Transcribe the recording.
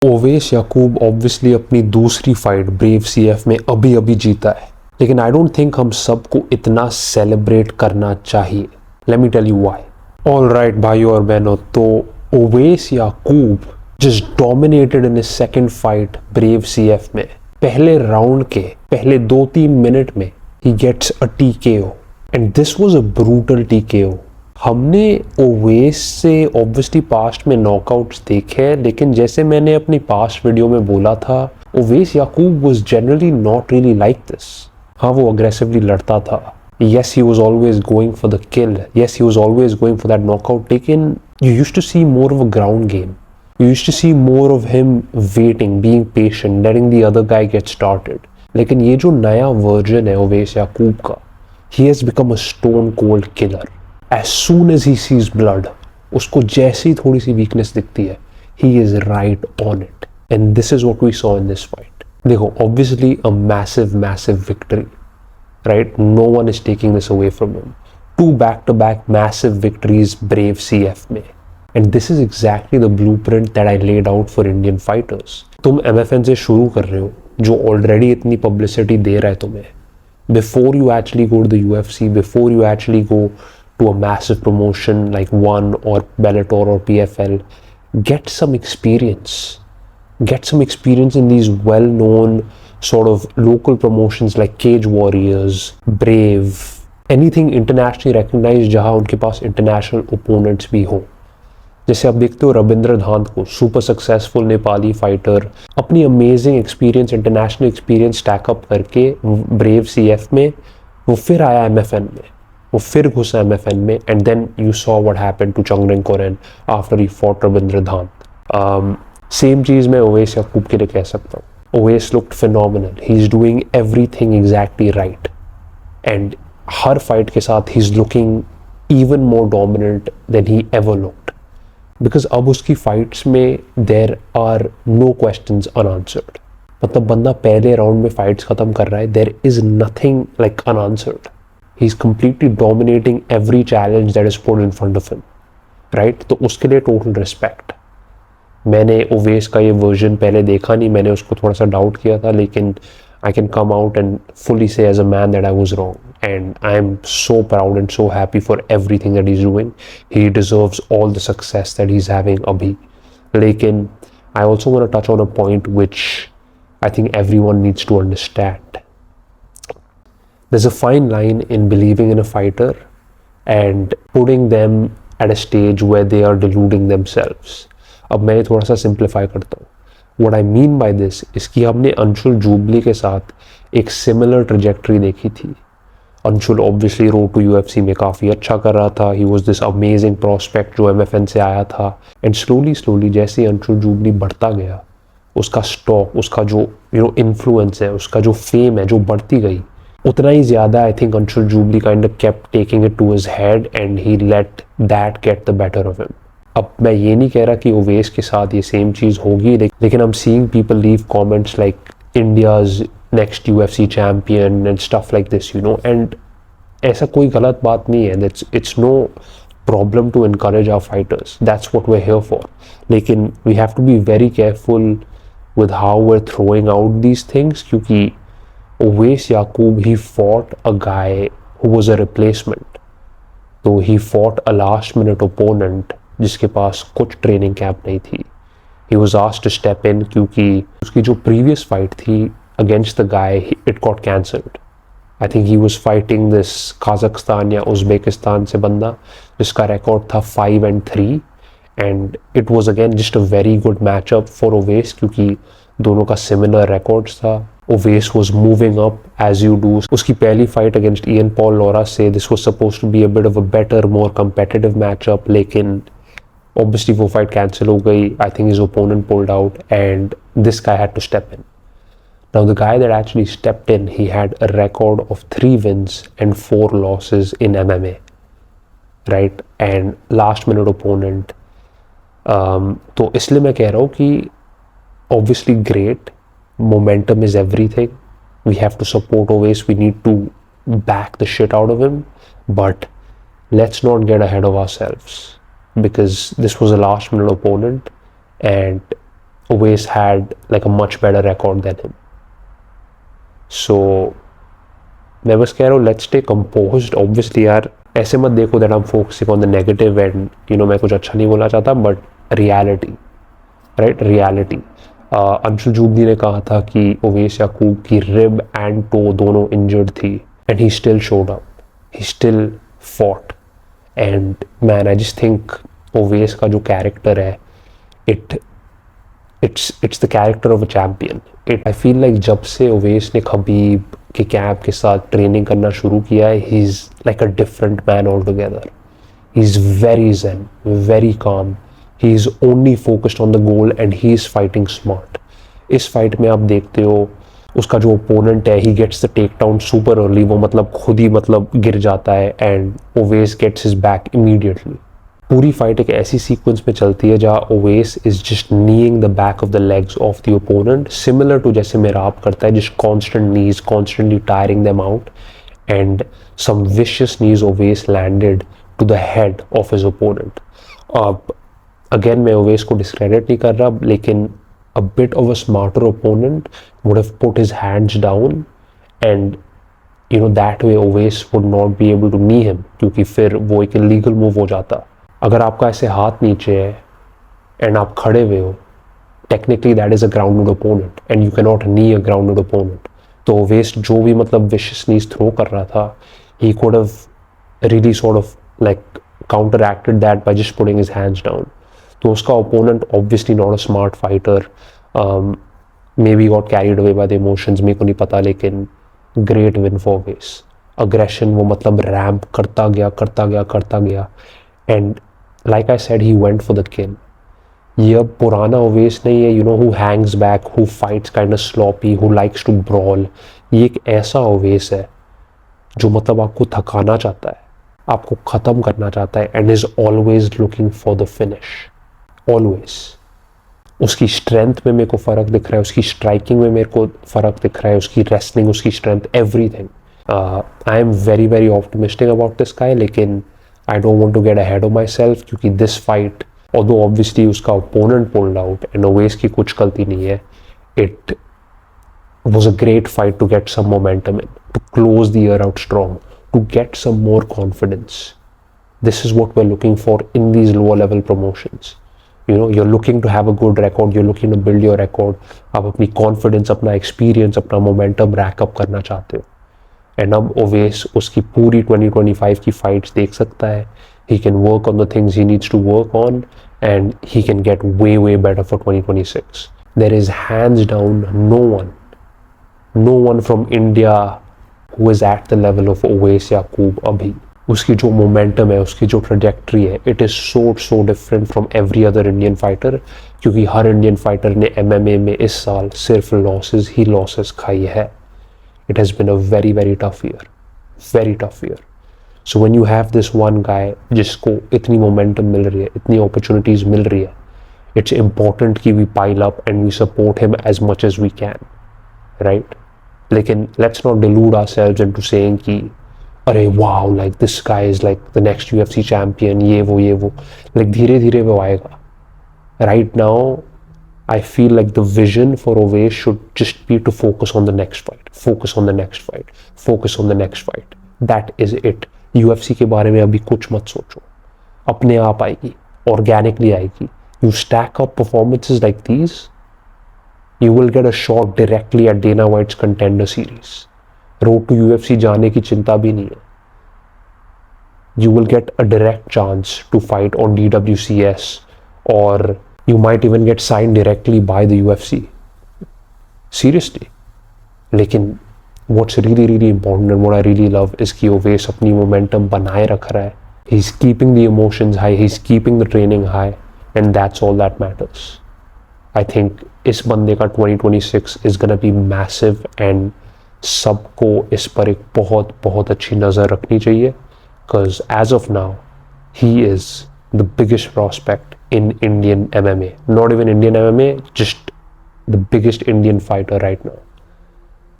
ओवेस याकूब obviously अपनी दूसरी fight Brave CF में अभी अभी जीता है, लेकिन आई डोंट थिंक हम सबको इतना सेलिब्रेट करना चाहिए। Let me tell you why. Alright भाइयों और बहनों, तो Owais Yakub just dominated in his second fight Brave CF में। पहले राउंड के पहले 2-3 मिनट में ही gets a TKO and this was a brutal TKO. हमने ओवेस से ऑब्वियसली पास्ट में नॉकआउट्स देखे हैं, लेकिन जैसे मैंने अपनी पास्ट वीडियो में बोला था, Owais Yakub was generally not really like this. हाँ, वो अग्रेसिवली लड़ता था, yes he was always going for the kill, yes he was always going for that knockout, लेकिन you used to see more of a ground game, you used to see more of him waiting, being patient, letting the other guy get started। लेकिन ये जो नया version है ओवेस याकूब का, he has become a stone cold killer। as soon as he sees blood, उसको जैसे ही थोड़ी सी weakness दिखती है, he is right on it, and this is what we saw in this fight। देखो, obviously a massive victory, right? No one is taking this away from him। 2 back-to-back massive victories Brave CF में, and this is exactly the blueprint that I laid out for Indian fighters। तुम MFN से शुरू कर रहे हो, जो already इतनी publicity दे रहा है तुम्हें, before you actually go to the UFC, before you actually go to a massive promotion like ONE or Bellator or PFL, get some experience in these well-known sort of local promotions like Cage Warriors, Brave, anything internationally recognized जहाँ उनके पास international opponents भी हो। जैसे आप देखते हो रविंद्र धांत को, super successful Nepali fighter, अपनी amazing experience, international experience stack up करके ब्रेव सीएफ में वो फिर आया MFN में, वो फिर घुसा MFN में, and then you saw what happened to Chungreng Koren after he fought Rabindra Dhant. Same चीज़ मैं ओवेस याकूब के लिए कह सकता हूँ। Oves looked phenomenal, he's doing everything exactly right, and her fight के साथ he's looking even more dominant than he ever looked, because अब उसकी फाइट्स में there are no questions unanswered। मतलब बंदा पहले राउंड में फाइट्स खत्म कर रहा है, there is nothing like unanswered, he's completely dominating every challenge that is put in front of him, right? तो उसके लिए total respect। मैंने ओवेस का ये वर्जन पहले देखा नहीं, मैंने उसको थोड़ा सा डाउट किया था, लेकिन I can come out and fully say as a man that I was wrong, and I am so proud and so happy for everything that he is doing. He deserves all the success that he is having अभी। लेकिन I also want to touch on a point which I think everyone needs to understand. There is a fine line in believing in a fighter and putting them at a stage where they are deluding themselves. अब मैं थोड़ा सा simplify करता हूँ। What I mean by this is कि हमने Anshul Jubilee के साथ एक सिमिलर ट्रेजेक्टरी देखी थी। Anshul obviously road to UFC में काफ़ी अच्छा कर रहा था, he was this amazing prospect जो MFN से आया था, एंड स्लोली जैसे अंशुल जूबली बढ़ता गया, उसका स्टॉक, उसका जो इन्फ्लुएंस है, उसका जो फेम है, जो बढ़ती गई, उतना ही ज़्यादा I think Anshul Jubli kind of kept taking it to his head and he let that get the better of him. अब मैं ये नहीं कह रहा कि ओवेस के साथ ये सेम चीज़ होगी, लेकिन I am seeing people leave comments like India's next UFC champion and stuff like this, you know, and ऐसा कोई गलत बात नहीं है। It's no problem to encourage our fighters, that's what we are here for. लेकिन we have to be very careful with how we are throwing out these things, क्योंकि Owais Yakub he fought a guy who was a replacement, तो he fought a last minute opponent जिसके पास कुछ training camp नहीं थी। He was asked to step in क्योंकि उसकी जो प्रीवियस फाइट थी against the guy, it got cancelled. I think he was fighting this Kazakhstan या उज़्बेकिस्तान से बंदा जिसका रिकॉर्ड था 5-3, and it was again just a very good matchup for Owais क्योंकि दोनों का सिमिलर रिकॉर्ड्स था। Owais was moving up as you do. उसकी पहली fight against Ian Paul Laura से this was suppose to be a bit of a better, more competitive matchup, लेकिन obviously वो fight cancel हो गई। I think his opponent pulled out and this guy had to step in. Now the guy that actually stepped in, he had a record of 3 wins and 4 losses in MMA, right? And last minute opponent। तो इसलिए मैं कह रहा हूँ कि obviously great, momentum is everything, we have to support Oves, we need to back the shit out of him, but let's not get ahead of ourselves, because this was a last minute opponent and Oveis had like a much better record than him. So मैं बस कह रहा हूँ let's stay composed. Obviously यार ऐसे मत देखो that I'm focusing on the negative and मैं कुछ अच्छा नहीं बोलना चाहता, but reality, right? Reality. Anshul Jubilee ने कहा था कि ओवेस याकूब की रिब एंड टो दोनों इंजर्ड थी and he still showed up, he still fought. And man I just think Owais का जो कैरेक्टर है it's the character of a champion. I feel like जब से ओवेस ने खबीब के कैंप के साथ ट्रेनिंग करना शुरू किया है, he's like a different man altogether. He's very zen, very calm. He is only focused on the goal and he is fighting smart. इस फाइट में आप देखते हो उसका जो ओपोनेंट है, he gets the takedown super early. वो मतलब खुद ही मतलब गिर जाता है and Owais gets his back immediately. पूरी फाइट एक ऐसी सीक्वेंस में चलती है जहाँ Owais is just kneeing the back of the legs of the opponent, similar to जैसे मेराब करता है, just constant knees, constantly tiring them out. And some vicious knees Owais landed to the head of his opponent. अब again मैं ओवेस को discredit नहीं कर रहा, लेकिन a bit of a smarter opponent would have put his hands down and that way Oveis would not be able to knee him, क्योंकि फिर वो एक illegal move हो जाता. अगर आपका ऐसे हाथ नीचे है एंड आप खड़े हुए हो, technically that is a grounded opponent and you can not knee a grounded opponent. तो ओवेस जो भी मतलब विशियस नीज थ्रो कर रहा था, he could have really sort of like counter acted that by just putting his hands down. तो उसका opponent obviously not a smart fighter, may be got carried away by the emotions, मेरे को नहीं पता, लेकिन great win for Owais. Aggression वो मतलब ramp करता गया and like I said, he went for the kill. ये अब पुराना ओवेस नहीं है, who hangs back, who fights kind of sloppy, who likes to brawl. ये एक ऐसा ओवेस है जो मतलब आपको थकाना चाहता है, आपको ख़त्म करना चाहता है and is always looking for the finish. Always. उसकी स्ट्रेंथ में मेरे को फ़र्क दिख रहा है, उसकी स्ट्राइकिंग में मेरे को फ़र्क दिख रहा है, उसकी रेसलिंग, उसकी strength, everything. I am very very optimistic about this guy, लेकिन I don't want to get ahead of myself क्योंकि this fight, although obviously उसका opponent pulled out and Oveis की कुछ गलती नहीं है, it was a great fight to get some momentum in, to close the year out strong, to get some more confidence. This is what we're looking for in these lower level promotions. You're looking to have a good record, you're looking to build your record, आप अपनी confidence, अपना experience, अपना momentum rack up करना चाहते हो. And अब ओवेस उसकी पूरी 2025 की फाइट्स देख सकता है. He can work on the things he needs to work on and he can get way better for 2026. There is hands down no one from India who is at the level of Owais Yakub अभी. उसकी जो momentum है, उसकी जो trajectory है, it is so different from every other Indian fighter, क्योंकि हर Indian fighter ने MMA में इस साल सिर्फ लॉसेस खाई है. It has been a very very tough year. So when you have this one guy जिसको इतनी momentum मिल रही है, इतनी opportunities मिल रही है, it's important कि we pile up and we support him as much as we can, right? लेकिन let's not delude ourselves into saying कि अरे wow, like this guy is like the next UFC champion, ये वो like धीरे वो आएगा. Right now I feel like the vision for Oveis should just be to focus on the next fight. That is it. UFC के बारे में अभी कुछ मत सोचो, अपने आप आएगी, organically आएगी. You stack up performances like these, you will get a shot directly at Dana White's Contender Series. Road to UFC जाने की चिंता भी नहीं है. You will get a direct chance to fight on DWCS, or you might even get signed directly by the UFC. Seriously. लेकिन what's really important and what I really love is कि Oveis अपनी momentum बनाए रख रहा है. He's keeping the emotions high, he's keeping the training high, and that's all that matters. I think इस बंदे का 2026 is gonna be massive and सबको इस पर एक बहुत अच्छी नज़र रखनी चाहिए, because as of now he is the biggest prospect in Indian MMA. Not even Indian MMA, just the biggest Indian fighter right now.